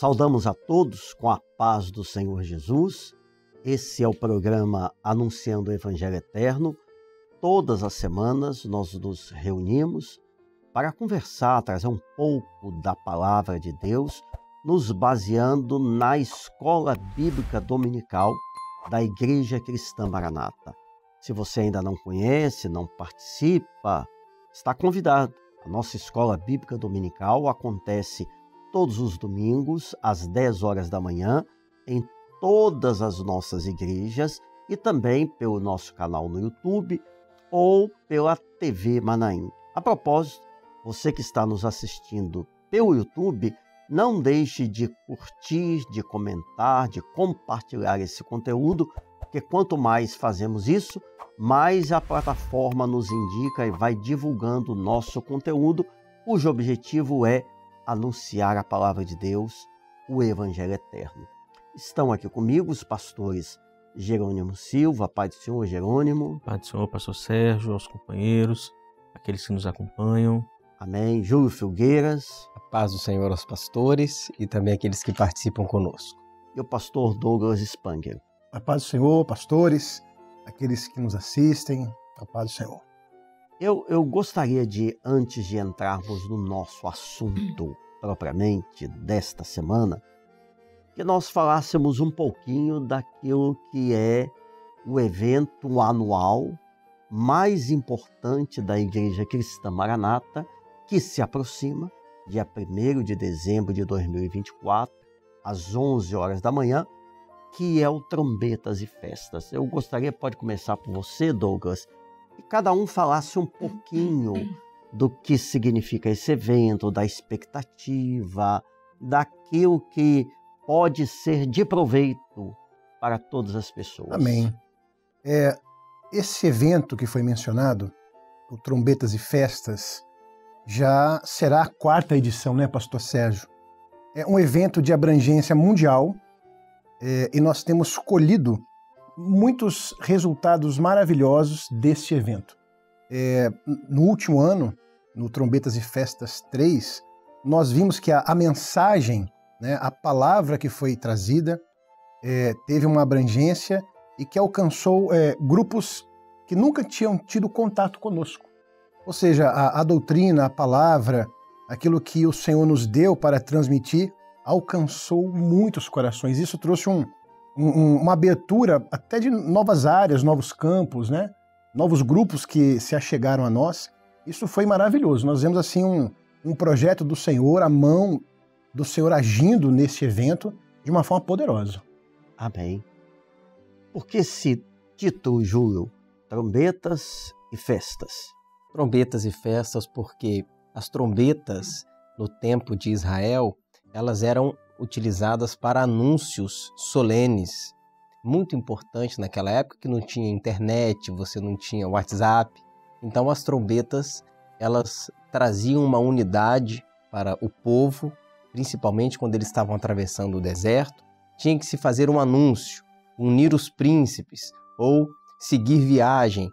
Saudamos a todos com a paz do Senhor Jesus. Esse é o programa Anunciando o Evangelho Eterno. Todas as semanas nós nos reunimos para conversar, trazer um pouco da Palavra de Deus, nos baseando na Escola Bíblica Dominical da Igreja Cristã Maranata. Se você ainda não conhece, não participa, está convidado. A nossa Escola Bíblica Dominical acontece todos os domingos, às 10 horas da manhã, em todas as nossas igrejas e também pelo nosso canal no YouTube ou pela TV Manaim. A propósito, você que está nos assistindo pelo YouTube, não deixe de curtir, de comentar, de compartilhar esse conteúdo, porque quanto mais fazemos isso, mais a plataforma nos indica e vai divulgando o nosso conteúdo, cujo objetivo é anunciar a palavra de Deus, o Evangelho Eterno. Estão aqui comigo os pastores Jerônimo Silva, Pai do Senhor Jerônimo. Pai do Senhor, pastor Sérgio, aos companheiros, aqueles que nos acompanham. Amém. Júlio Filgueiras. A paz do Senhor aos pastores e também aqueles que participam conosco. E o pastor Douglas Spanger. A paz do Senhor, pastores, aqueles que nos assistem, a paz do Senhor. Eu gostaria de, antes de entrarmos no nosso assunto propriamente desta semana, que nós falássemos um pouquinho daquilo que é o evento anual mais importante da Igreja Cristã Maranata, que se aproxima, dia 1º de dezembro de 2024, às 11 horas da manhã, que é o Trombetas e Festas. Eu gostaria, pode começar por você, Douglas, que cada um falasse um pouquinho do que significa esse evento, da expectativa, daquilo que pode ser de proveito para todas as pessoas. Amém. Esse evento que foi mencionado, o Trombetas e Festas, já será a 4ª edição, né, pastor Sérgio? É um evento de abrangência mundial e nós temos colhido muitos resultados maravilhosos desse evento. No último ano, no Trombetas e Festas 3, nós vimos que a mensagem, né, a palavra que foi trazida, teve uma abrangência e que alcançou grupos que nunca tinham tido contato conosco. Ou seja, a doutrina, a palavra, aquilo que o Senhor nos deu para transmitir, alcançou muitos corações. Isso trouxe uma abertura até de novas áreas, novos campos, né? Novos grupos que se achegaram a nós. Isso foi maravilhoso. Nós vemos assim um projeto do Senhor, a mão do Senhor agindo nesse evento de uma forma poderosa. Amém. Por que esse título, Júlio? Trombetas e Festas. Trombetas e festas porque as trombetas no tempo de Israel, elas eram utilizadas para anúncios solenes, muito importante naquela época que não tinha internet, você não tinha WhatsApp. Então as trombetas, elas traziam uma unidade para o povo, principalmente quando eles estavam atravessando o deserto. Tinha que se fazer um anúncio, unir os príncipes ou seguir viagem,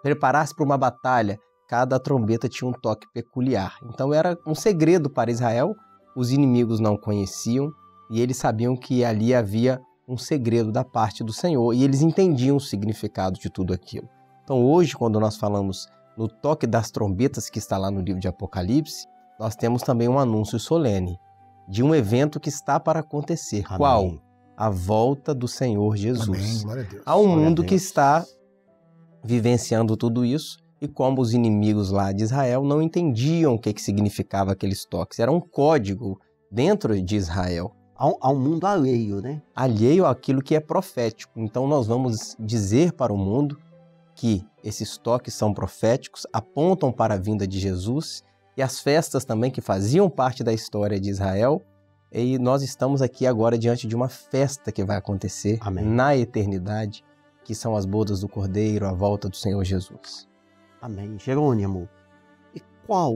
preparar-se para uma batalha. Cada trombeta tinha um toque peculiar. Então era um segredo para Israel, os inimigos não conheciam e eles sabiam que ali havia um segredo da parte do Senhor e eles entendiam o significado de tudo aquilo. Então hoje, quando nós falamos no toque das trombetas que está lá no livro de Apocalipse, nós temos também um anúncio solene de um evento que está para acontecer. Amém. Qual? A volta do Senhor Jesus. Amém. Glória a Deus. Há um mundo que está vivenciando tudo isso e como os inimigos lá de Israel não entendiam o que significava aqueles toques. Era um código dentro de Israel. Há um mundo alheio, né? Alheio àquilo que é profético. Então nós vamos dizer para o mundo que esses toques são proféticos, apontam para a vinda de Jesus e as festas também que faziam parte da história de Israel. E nós estamos aqui agora diante de uma festa que vai acontecer Amém. Na eternidade, que são as bodas do Cordeiro, a volta do Senhor Jesus. Amém. Jerônimo, e qual,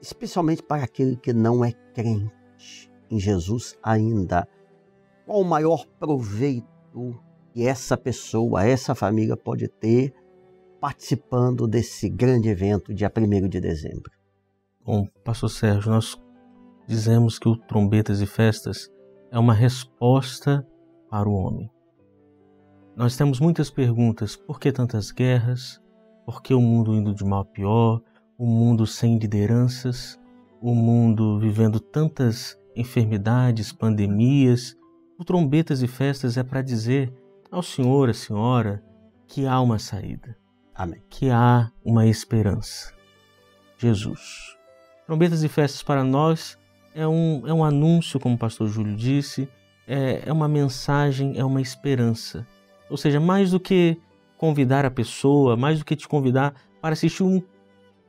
especialmente para aquele que não é crente em Jesus ainda, qual o maior proveito que essa pessoa, essa família pode ter participando desse grande evento dia 1º de dezembro? Bom, pastor Sérgio, nós dizemos que o Trombetas e Festas é uma resposta para o homem. Nós temos muitas perguntas: por que tantas guerras? Por que o mundo indo de mal a pior? O mundo sem lideranças? O mundo vivendo tantas enfermidades, pandemias? O Trombetas e Festas é para dizer ao senhor, à senhora, que há uma saída. Amém. Que há uma esperança. Jesus. Trombetas e Festas para nós é um anúncio, como o pastor Júlio disse, é uma mensagem, é uma esperança. Ou seja, mais do que convidar a pessoa, mais do que te convidar para assistir um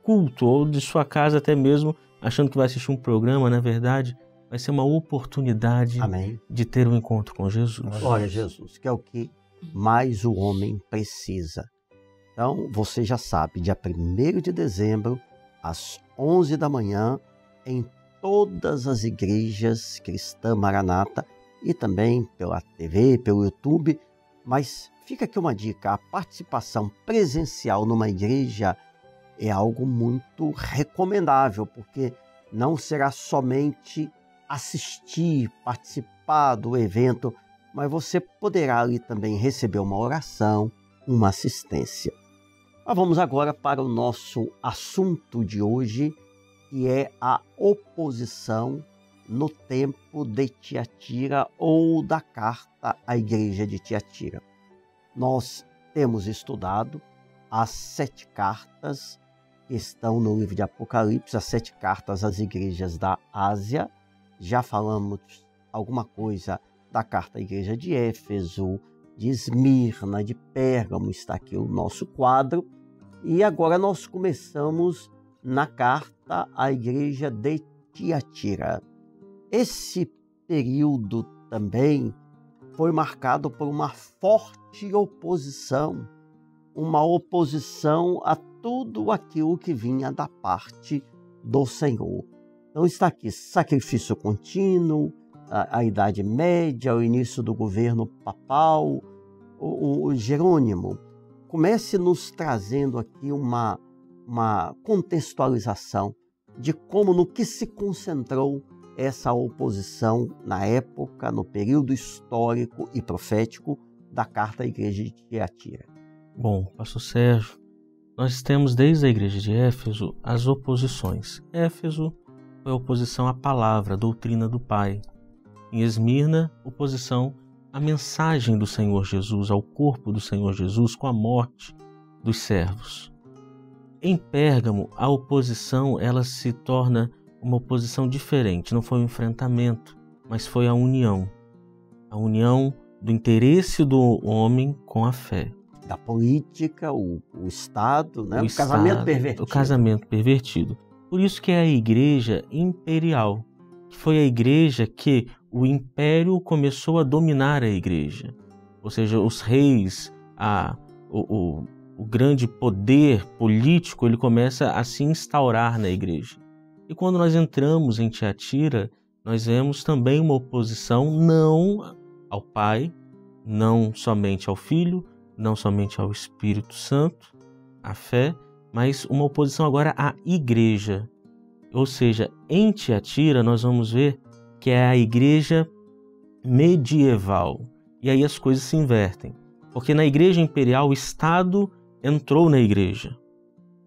culto, ou de sua casa até mesmo, achando que vai assistir um programa, na verdade, vai ser uma oportunidade Amém. de ter um encontro com Jesus. Glória a Jesus, que é o que mais o homem precisa. Então, você já sabe, dia 1º de dezembro, às 11 da manhã, em todas as igrejas cristã Maranata e também pela TV, pelo YouTube. Mas fica aqui uma dica: a participação presencial numa igreja é algo muito recomendável, porque não será somente assistir, participar do evento, mas você poderá ali também receber uma oração, uma assistência. Mas vamos agora para o nosso assunto de hoje, que é a oposição no tempo de Tiatira, ou da carta à igreja de Tiatira. Nós temos estudado as 7 cartas que estão no livro de Apocalipse, as 7 cartas às igrejas da Ásia. Já falamos alguma coisa da carta à igreja de Éfeso, de Esmirna, de Pérgamo, está aqui o nosso quadro. E agora nós começamos na carta à igreja de Tiatira. Esse período também foi marcado por uma forte oposição, uma oposição a tudo aquilo que vinha da parte do Senhor. Então está aqui: sacrifício contínuo, a Idade Média, o início do governo papal, o Jerônimo. Comece nos trazendo aqui uma contextualização de como, no que se concentrou essa oposição na época, no período histórico e profético da carta à igreja de Tiatira. Bom, pastor Sérgio, nós temos desde a igreja de Éfeso as oposições. Éfeso foi a oposição à palavra, à doutrina do Pai. Em Esmirna, oposição à mensagem do Senhor Jesus, ao corpo do Senhor Jesus, com a morte dos servos. Em Pérgamo, a oposição ela se torna uma oposição diferente. Não foi um enfrentamento, mas foi a união do interesse do homem com a fé. Da política, o Estado, né? O casamento pervertido. O casamento pervertido. Por isso que é a igreja imperial, que foi a igreja que o império começou a dominar a igreja. Ou seja, os reis, o grande poder político, ele começa a se instaurar na igreja. E quando nós entramos em Tiatira, nós vemos também uma oposição não ao Pai, não somente ao Filho, não somente ao Espírito Santo, à fé, mas uma oposição agora à igreja. Ou seja, em Tiatira nós vamos ver que é a igreja medieval. E aí as coisas se invertem. Porque na igreja imperial o Estado entrou na igreja.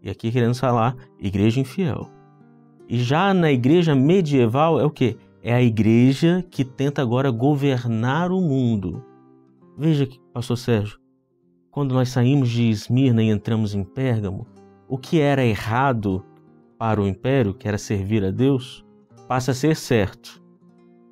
E aqui queremos falar igreja infiel. E já na igreja medieval é o quê? É a igreja que tenta agora governar o mundo. Veja, pastor Sérgio, quando nós saímos de Esmirna e entramos em Pérgamo, o que era errado para o império, que era servir a Deus, passa a ser certo.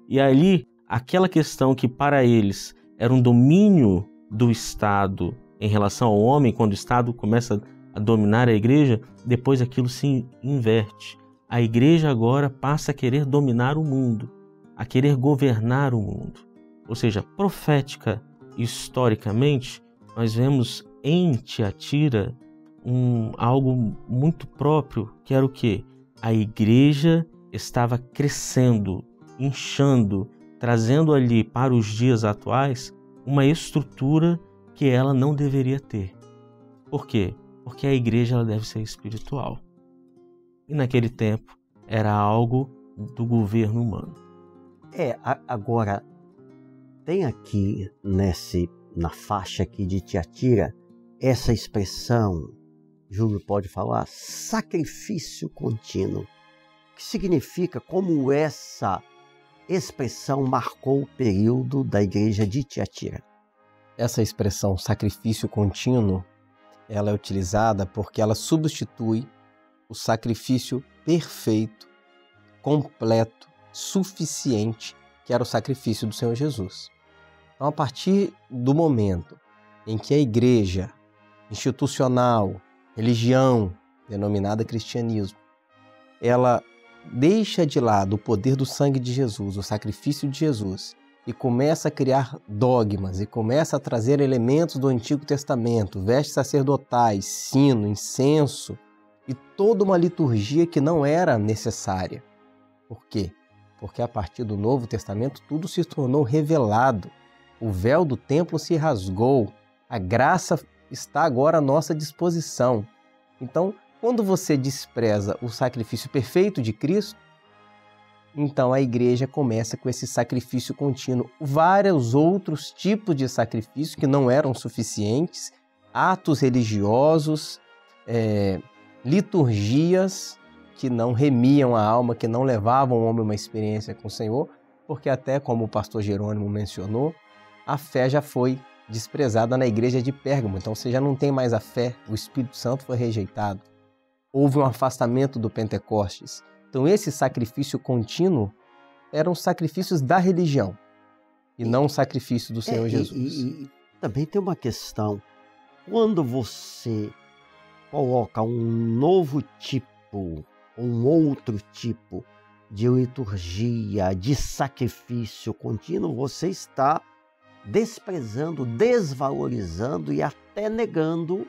E ali, aquela questão que para eles era um domínio do Estado em relação ao homem, quando o Estado começa a dominar a igreja, depois aquilo se inverte. A igreja agora passa a querer dominar o mundo, a querer governar o mundo. Ou seja, profética e historicamente, nós vemos em Tiatira algo muito próprio, que era o quê? A igreja estava crescendo, inchando, trazendo ali para os dias atuais uma estrutura que ela não deveria ter. Por quê? Porque a igreja ela deve ser espiritual. E naquele tempo era algo do governo humano. Agora, tem aqui na faixa aqui de Tiatira, essa expressão, Júlio pode falar, sacrifício contínuo, que significa como essa expressão marcou o período da igreja de Tiatira. Essa expressão sacrifício contínuo, ela é utilizada porque ela substitui o sacrifício perfeito, completo, suficiente, que era o sacrifício do Senhor Jesus. Então, a partir do momento em que a igreja institucional, religião, denominada cristianismo, ela deixa de lado o poder do sangue de Jesus, o sacrifício de Jesus, e começa a criar dogmas, e começa a trazer elementos do Antigo Testamento, vestes sacerdotais, sino, incenso, e toda uma liturgia que não era necessária. Por quê? Porque a partir do Novo Testamento tudo se tornou revelado. O véu do templo se rasgou. A graça está agora à nossa disposição. Então, quando você despreza o sacrifício perfeito de Cristo, então a igreja começa com esse sacrifício contínuo. Vários outros tipos de sacrifício que não eram suficientes, atos religiosos, liturgias que não remiam a alma, que não levavam o homem a uma experiência com o Senhor, porque até como o pastor Jerônimo mencionou, a fé já foi desprezada na igreja de Pérgamo. Então você já não tem mais a fé, o Espírito Santo foi rejeitado. Houve um afastamento do Pentecostes. Então esse sacrifício contínuo eram sacrifícios da religião e não o sacrifício do Senhor Jesus. E também tem uma questão. Quando você coloca um novo tipo, um outro tipo de liturgia, de sacrifício contínuo, você está desprezando, desvalorizando e até negando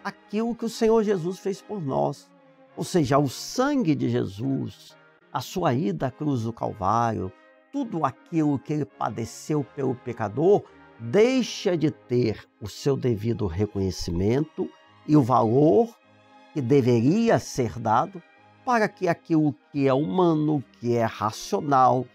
aquilo que o Senhor Jesus fez por nós. Ou seja, o sangue de Jesus, a sua ida à cruz do Calvário, tudo aquilo que ele padeceu pelo pecador, deixa de ter o seu devido reconhecimento e o valor que deveria ser dado para que aquilo que é humano, que é racional,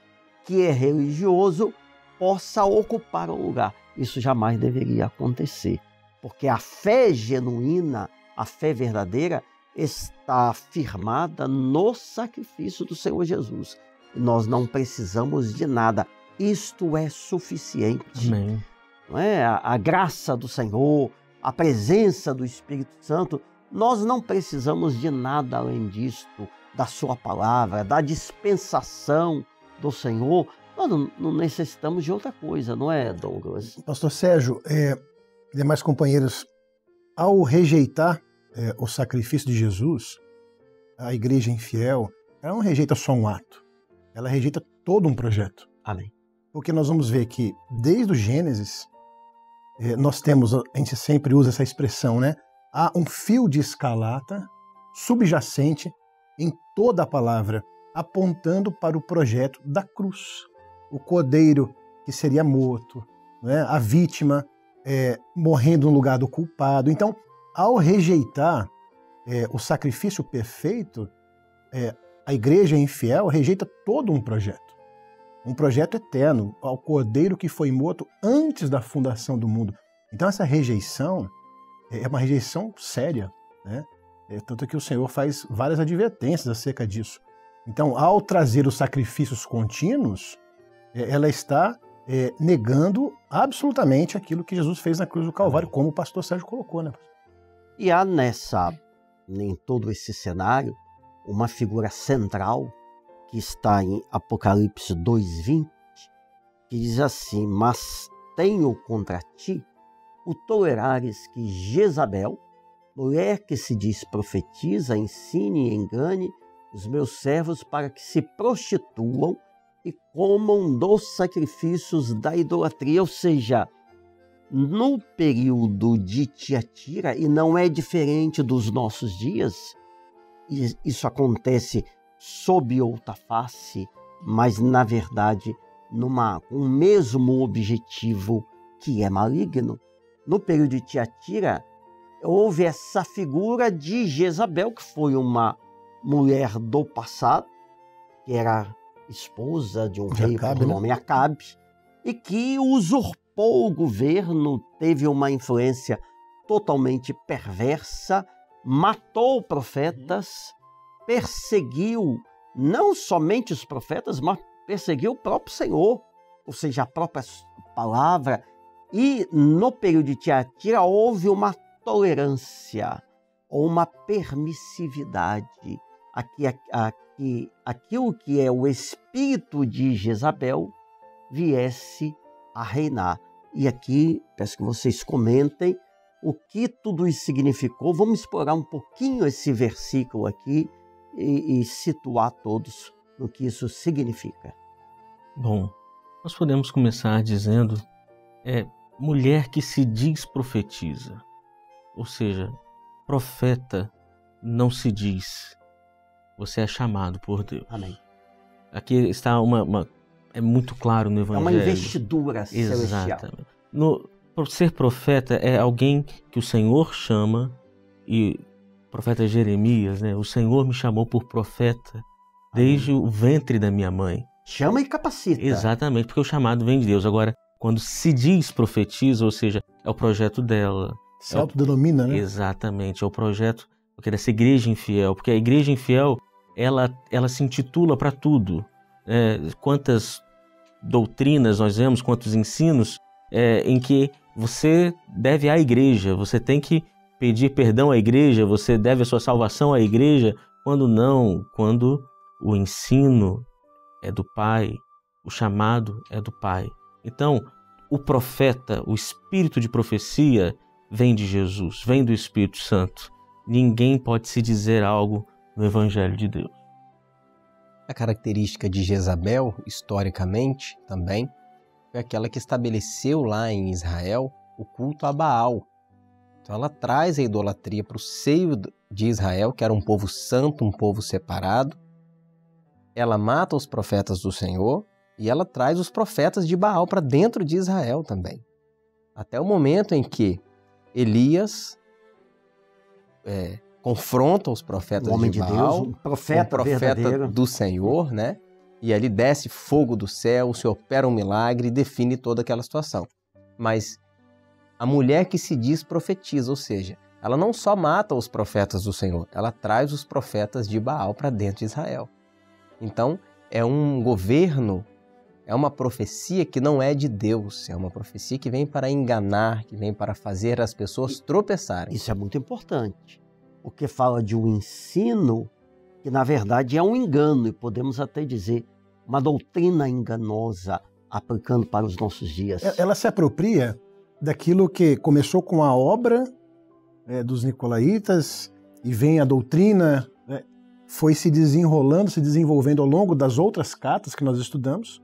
que é religioso, possa ocupar o lugar. Isso jamais deveria acontecer, porque a fé genuína, a fé verdadeira, está firmada no sacrifício do Senhor Jesus. E nós não precisamos de nada. Isto é suficiente. Amém. Não é? A graça do Senhor, a presença do Espírito Santo, nós não precisamos de nada além disto, da sua palavra, da dispensação do Senhor. Nós não necessitamos de outra coisa, não é, Douglas? Pastor Sérgio, demais companheiros, ao rejeitar o sacrifício de Jesus, a igreja infiel, ela não rejeita só um ato, ela rejeita todo um projeto. Amém. Porque nós vamos ver que desde o Gênesis, nós temos, a gente sempre usa essa expressão, né? Há um fio de escarlata subjacente em toda a palavra, apontando para o projeto da cruz. O cordeiro que seria morto, né? A vítima morrendo no lugar do culpado. Então, ao rejeitar o sacrifício perfeito, a igreja infiel rejeita todo um projeto eterno, ao cordeiro que foi morto antes da fundação do mundo. Então essa rejeição é uma rejeição séria, né? Tanto que o Senhor faz várias advertências acerca disso. Então, ao trazer os sacrifícios contínuos, ela está negando absolutamente aquilo que Jesus fez na cruz do Calvário, como o pastor Sérgio colocou, né? E há em todo esse cenário, uma figura central que está em Apocalipse 2:20, que diz assim: mas tenho contra ti o tolerares que Jezabel, mulher que se diz profetiza, ensine e engane os meus servos para que se prostituam e comam dos sacrifícios da idolatria. Ou seja, no período de Tiatira, e não é diferente dos nossos dias, isso acontece sob outra face, mas na verdade um mesmo objetivo que é maligno. No período de Tiatira, houve essa figura de Jezabel, que foi uma mulher do passado, que era esposa de um De rei Acabe, por né? nome Acabe, e que usurpou o governo, teve uma influência totalmente perversa, matou profetas, perseguiu não somente os profetas, mas perseguiu o próprio Senhor, ou seja, a própria palavra. E no período de Tiatira houve uma tolerância ou uma permissividade. Aquilo que é o espírito de Jezabel viesse a reinar. E aqui, peço que vocês comentem o que tudo isso significou. Vamos explorar um pouquinho esse versículo aqui e situar todos no que isso significa. Bom, nós podemos começar dizendo mulher que se diz profetiza. Ou seja, profeta não se diz. Você é chamado por Deus. Amém. Aqui está é muito claro no Evangelho. É uma investidura celestial. Exatamente. Por ser profeta é alguém que o Senhor chama, e o profeta Jeremias, né? O Senhor me chamou por profeta desde o ventre da minha mãe. Chama e capacita. Exatamente, porque o chamado vem de Deus. Agora, quando se diz profetiza, ou seja, é o projeto dela. Se autodenomina, né? Exatamente, é o projeto dessa igreja infiel, porque a igreja infiel, ela se intitula para tudo. Quantas doutrinas nós vemos, quantos ensinos em que você deve à igreja, você tem que pedir perdão à igreja, você deve a sua salvação à igreja, quando não, quando o ensino é do Pai, o chamado é do Pai. Então, o profeta, o espírito de profecia vem de Jesus, vem do Espírito Santo. Ninguém pode se dizer algo no Evangelho de Deus. A característica de Jezabel, historicamente, também, foi aquela que estabeleceu lá em Israel o culto a Baal. Então ela traz a idolatria para o seio de Israel, que era um povo santo, um povo separado. Ela mata os profetas do Senhor e ela traz os profetas de Baal para dentro de Israel também. Até o momento em que Elias confronta os profetas o homem de de Baal, Deus, um profeta verdadeiro do Senhor, né? E ali desce fogo do céu, o Senhor opera um milagre e define toda aquela situação. Mas a mulher que se diz profetiza, ou seja, ela não só mata os profetas do Senhor, ela traz os profetas de Baal para dentro de Israel. Então, é um governo, é uma profecia que não é de Deus, é uma profecia que vem para enganar, que vem para fazer as pessoas tropeçarem. Isso é muito importante, porque fala de um ensino que, na verdade, é um engano, e podemos até dizer uma doutrina enganosa, aplicando para os nossos dias. Ela se apropria daquilo que começou com a obra dos nicolaítas e vem a doutrina, foi se desenrolando, se desenvolvendo ao longo das outras cartas que nós estudamos.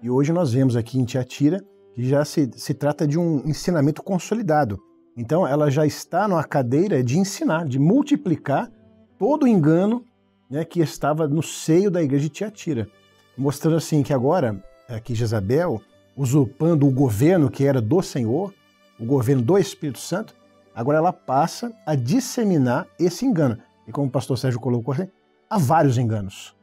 E hoje nós vemos aqui em Tiatira que já se trata de um ensinamento consolidado. Então ela já está numa cadeira de ensinar, de multiplicar todo o engano, né, que estava no seio da igreja de Tiatira. Mostrando assim que agora, aqui Jezabel, usurpando o governo que era do Senhor, o governo do Espírito Santo, agora ela passa a disseminar esse engano. E como o pastor Sérgio colocou, há vários enganos.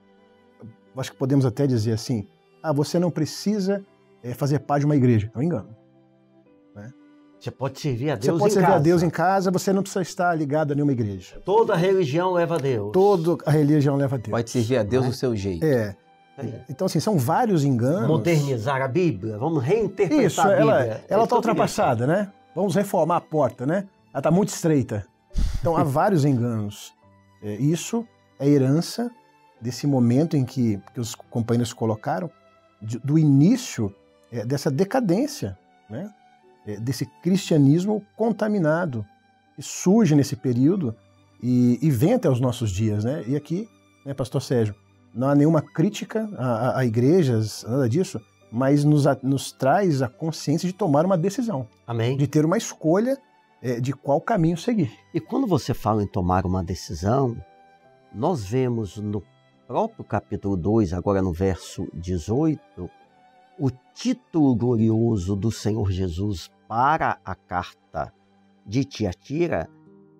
Eu acho que podemos até dizer assim, você não precisa fazer parte de uma igreja. É um engano. Né? Você pode servir a Deus Você pode em servir casa. a Deus em casa, você não precisa estar ligado a nenhuma igreja. Toda religião leva a Deus. Toda a religião leva a Deus. Pode servir a Deus do seu jeito. Então, assim, são vários enganos. Modernizar a Bíblia, vamos reinterpretar Isso, a Bíblia. ela está ultrapassada, né? Vamos reformar a porta, né? Ela está muito estreita. Então, há vários enganos. Isso é herança desse momento em que os companheiros colocaram, do início dessa decadência, né? Desse cristianismo contaminado, que surge nesse período e vem até os nossos dias, né? E aqui, né, pastor Sérgio, não há nenhuma crítica a igrejas, nada disso, mas nos traz a consciência de tomar uma decisão. Amém. De ter uma escolha de qual caminho seguir. E quando você fala em tomar uma decisão, nós vemos no próprio capítulo 2, agora no verso 18, o título glorioso do Senhor Jesus para a carta de Tiatira,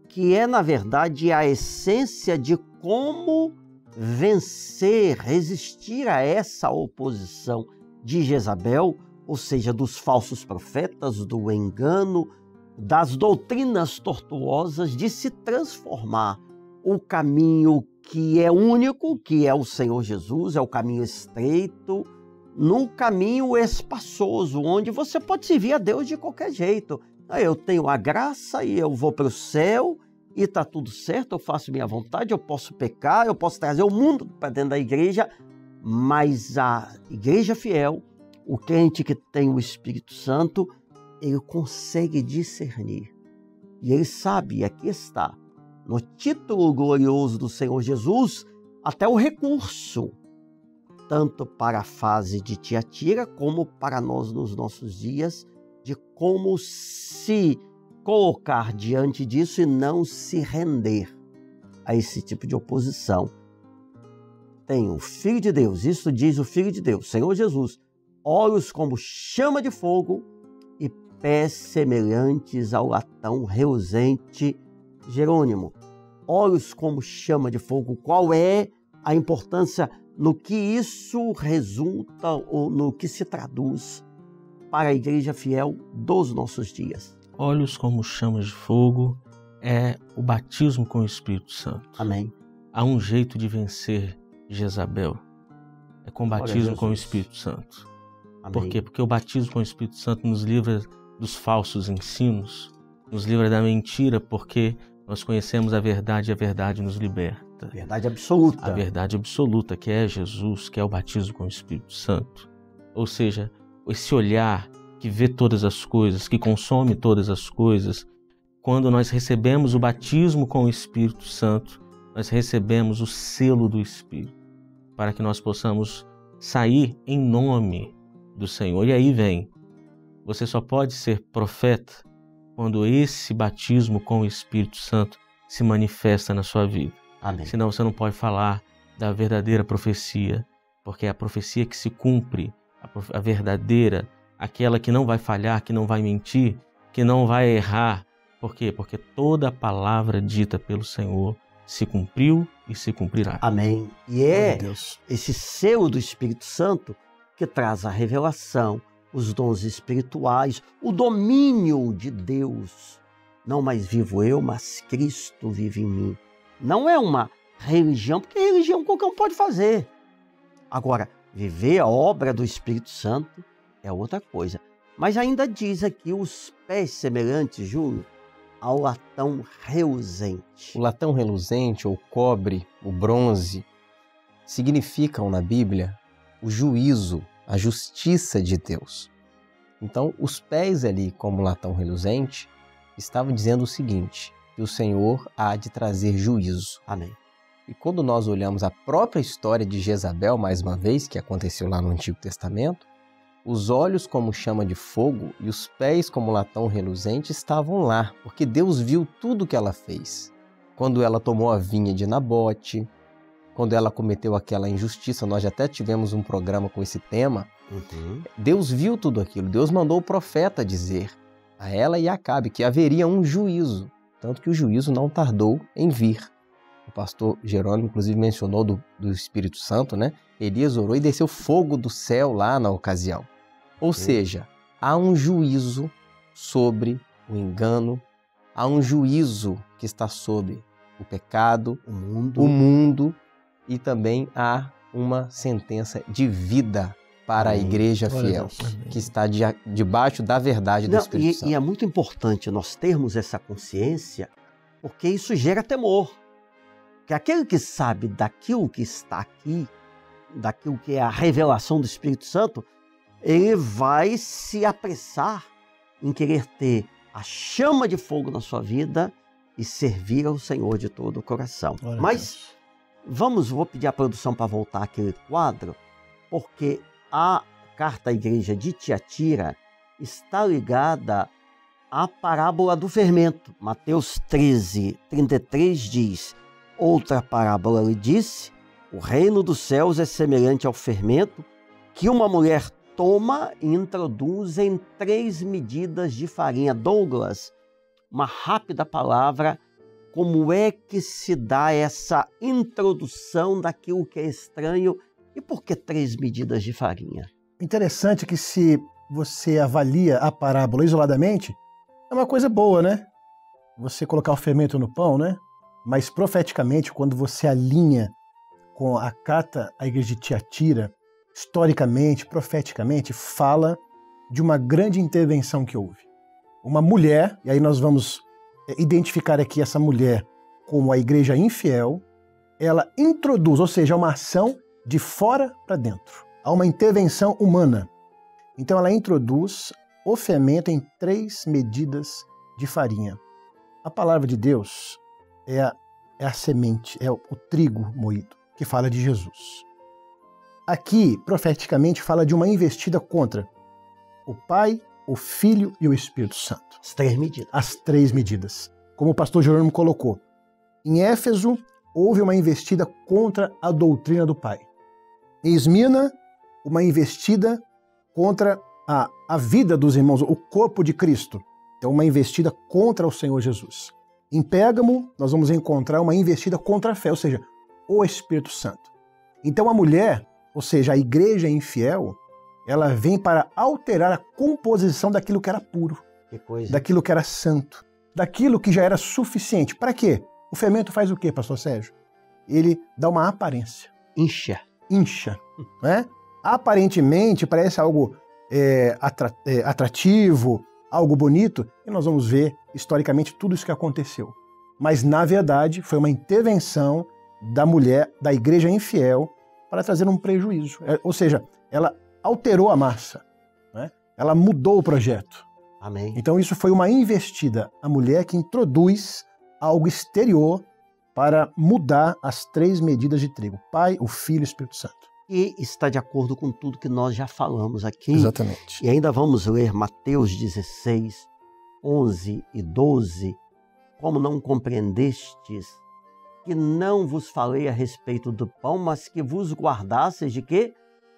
que é, na verdade, a essência de como vencer, resistir a essa oposição de Jezabel, ou seja, dos falsos profetas, do engano, das doutrinas tortuosas, de se transformar o caminho que é único, que é o Senhor Jesus, é o caminho estreito, no caminho espaçoso, onde você pode servir a Deus de qualquer jeito. Eu tenho a graça e eu vou para o céu e está tudo certo, eu faço minha vontade, eu posso pecar, eu posso trazer o mundo para dentro da igreja, mas a igreja fiel, o crente que tem o Espírito Santo, ele consegue discernir. E ele sabe, e aqui está, no título glorioso do Senhor Jesus, até o recurso, tanto para a fase de Tiatira, como para nós nos nossos dias, de como se colocar diante disso e não se render a esse tipo de oposição. Tem o Filho de Deus, isso diz o Filho de Deus, Senhor Jesus, olhos como chama de fogo e pés semelhantes ao latão reluzente. Jerônimo, olhos como chama de fogo, qual é a importância no que isso resulta ou no que se traduz para a igreja fiel dos nossos dias? Olhos como chamas de fogo é o batismo com o Espírito Santo. Amém. Há um jeito de vencer Jezabel. É com o batismo com o Espírito Santo. Amém. Por quê? Porque o batismo com o Espírito Santo nos livra dos falsos ensinos, nos livra da mentira, porque nós conhecemos a verdade e a verdade nos liberta. Verdade absoluta. A verdade absoluta, que é Jesus, que é o batismo com o Espírito Santo. Ou seja, esse olhar que vê todas as coisas, que consome todas as coisas. Quando nós recebemos o batismo com o Espírito Santo, nós recebemos o selo do Espírito, para que nós possamos sair em nome do Senhor. E aí vem, você só pode ser profeta quando esse batismo com o Espírito Santo se manifesta na sua vida. Amém. Senão você não pode falar da verdadeira profecia, porque é a profecia que se cumpre, a verdadeira, aquela que não vai falhar, que não vai mentir, que não vai errar. Por quê? Porque toda a palavra dita pelo Senhor se cumpriu e se cumprirá. Amém. E é esse selo do Espírito Santo que traz a revelação, os dons espirituais, o domínio de Deus. Não mais vivo eu, mas Cristo vive em mim. Não é uma religião, porque religião qualquer um pode fazer. Agora, viver a obra do Espírito Santo é outra coisa. Mas ainda diz aqui os pés semelhantes, Júlio, ao latão reluzente. O latão reluzente, ou cobre, o bronze, significam na Bíblia o juízo, a justiça de Deus. Então, os pés ali, como latão reluzente, estavam dizendo o seguinte, que o Senhor há de trazer juízo. Amém. E quando nós olhamos a própria história de Jezabel, mais uma vez, que aconteceu lá no Antigo Testamento, os olhos como chama de fogo e os pés como latão reluzente estavam lá, porque Deus viu tudo que ela fez. Quando ela tomou a vinha de Nabote, quando ela cometeu aquela injustiça, nós já até tivemos um programa com esse tema. Deus viu tudo aquilo, Deus mandou o profeta dizer a ela e a Acabe que haveria um juízo, tanto que o juízo não tardou em vir. O pastor Jerônimo, inclusive, mencionou do Espírito Santo, né? Elias orou e desceu fogo do céu lá na ocasião. Ou seja, há um juízo sobre o engano, há um juízo que está sobre o pecado, o mundo e também há uma sentença de vida para a igreja fiel, que está debaixo da verdade do Espírito Santo. E é muito importante nós termos essa consciência, porque isso gera temor. Que aquele que sabe daquilo que está aqui, daquilo que é a revelação do Espírito Santo, ele vai se apressar em querer ter a chama de fogo na sua vida e servir ao Senhor de todo o coração. Mas vou pedir à produção para voltar aquele quadro, porque a carta à igreja de Tiatira está ligada à parábola do fermento. Mateus 13:33 diz: outra parábola lhe disse, o reino dos céus é semelhante ao fermento que uma mulher toma e introduz em 3 medidas de farinha. Douglas, uma rápida palavra como é que se dá essa introdução daquilo que é estranho e por que 3 medidas de farinha? Interessante que se você avalia a parábola isoladamente, é uma coisa boa, né? Você colocar o fermento no pão, né? Mas profeticamente, quando você alinha com a carta à igreja de Tiatira, historicamente, profeticamente, fala de uma grande intervenção que houve. Uma mulher, e aí nós vamos identificar aqui essa mulher como a igreja infiel, ela introduz, ou seja, uma ação de fora para dentro. Há uma intervenção humana. Então ela introduz o fermento em 3 medidas de farinha. A palavra de Deus é a semente, é o trigo moído, que fala de Jesus. Aqui, profeticamente, fala de uma investida contra o Pai, o Filho e o Espírito Santo. As 3 medidas. As 3 medidas. Como o pastor Jerônimo colocou, em Éfeso houve uma investida contra a doutrina do Pai. Em Esmina, uma investida contra a vida dos irmãos, o corpo de Cristo. Então, uma investida contra o Senhor Jesus. Em Pérgamo, nós vamos encontrar uma investida contra a fé, ou seja, o Espírito Santo. Então, a mulher, ou seja, a igreja infiel, ela vem para alterar a composição daquilo que era puro, daquilo que era santo, daquilo que já era suficiente. Para quê? O fermento faz o quê, pastor Sérgio? Ele dá uma aparência. Incha. Não é? Aparentemente parece algo atrativo, algo bonito, e nós vamos ver historicamente tudo isso que aconteceu. Mas, na verdade, foi uma intervenção da mulher, da igreja infiel, para trazer um prejuízo. Ou seja, ela alterou a massa, né? Ela mudou o projeto. Amém. Então isso foi uma investida, a mulher que introduz algo exterior para mudar as 3 medidas de trigo, Pai, o Filho e o Espírito Santo. E está de acordo com tudo que nós já falamos aqui. Exatamente. E ainda vamos ler Mateus 16, 11 e 12. Como não compreendestes que não vos falei a respeito do pão, mas que vos guardasseis de quê?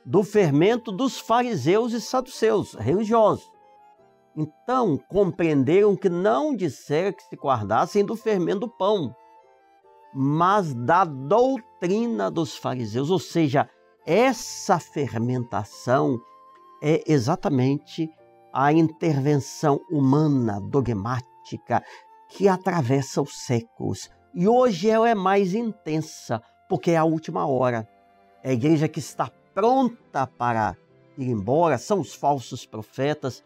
Do fermento dos fariseus e saduceus, religiosos. Então compreenderam que não dissera que se guardassem do fermento do pão, mas da doutrina dos fariseus. Ou seja, essa fermentação é exatamente a intervenção humana, dogmática, que atravessa os séculos. E hoje ela é mais intensa, porque é a última hora. É a igreja que está pronta para ir embora, são os falsos profetas,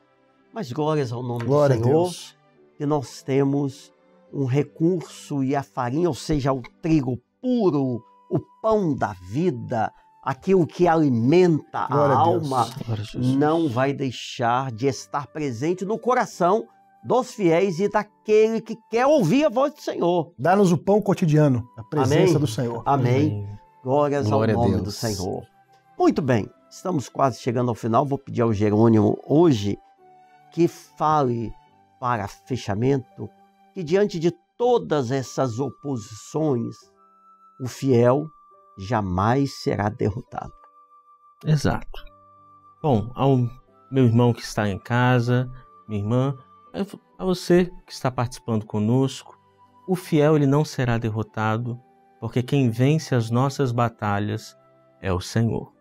mas glórias ao nome Glória do Senhor, a Deus. que nós temos um recurso e a farinha, ou seja, o trigo puro, o pão da vida, aquilo que alimenta Glória a a Deus. alma, Glória a Jesus. não vai deixar de estar presente no coração dos fiéis e daquele que quer ouvir a voz do Senhor. Dá-nos o pão cotidiano, a presença Amém. do Senhor. Amém. Glórias Glória a ao nome Deus. do Senhor. Muito bem, estamos quase chegando ao final. Vou pedir ao Jerônimo hoje que fale para fechamento que diante de todas essas oposições, o fiel jamais será derrotado. Exato. Bom, ao meu irmão que está em casa, minha irmã, a você que está participando conosco, o fiel ele não será derrotado, porque quem vence as nossas batalhas é o Senhor.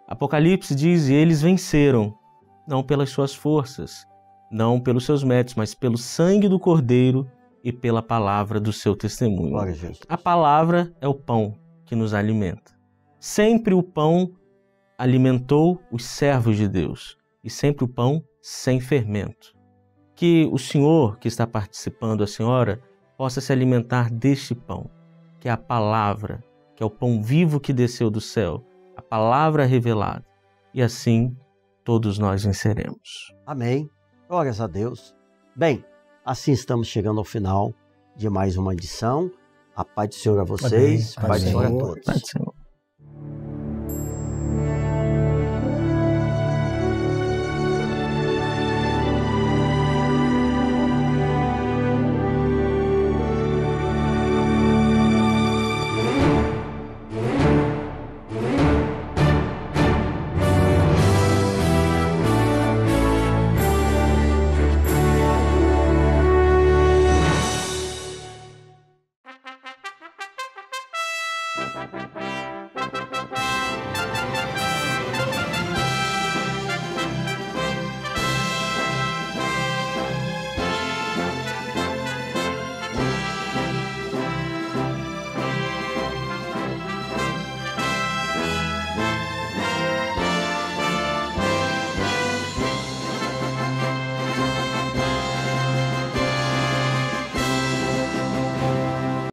Apocalipse diz, e eles venceram, não pelas suas forças, não pelos seus méritos, mas pelo sangue do Cordeiro e pela palavra do seu testemunho. Glória a Jesus. A palavra é o pão que nos alimenta. Sempre o pão alimentou os servos de Deus, e sempre o pão sem fermento. Que o senhor que está participando, a senhora, possa se alimentar deste pão, que é a palavra, que é o pão vivo que desceu do céu, a palavra revelada. E assim todos nós venceremos. Amém. Glórias a Deus. Bem, assim estamos chegando ao final de mais uma edição. A paz do Senhor a vocês, Amém. paz do Senhor a Amém. todos. Pai do Senhor.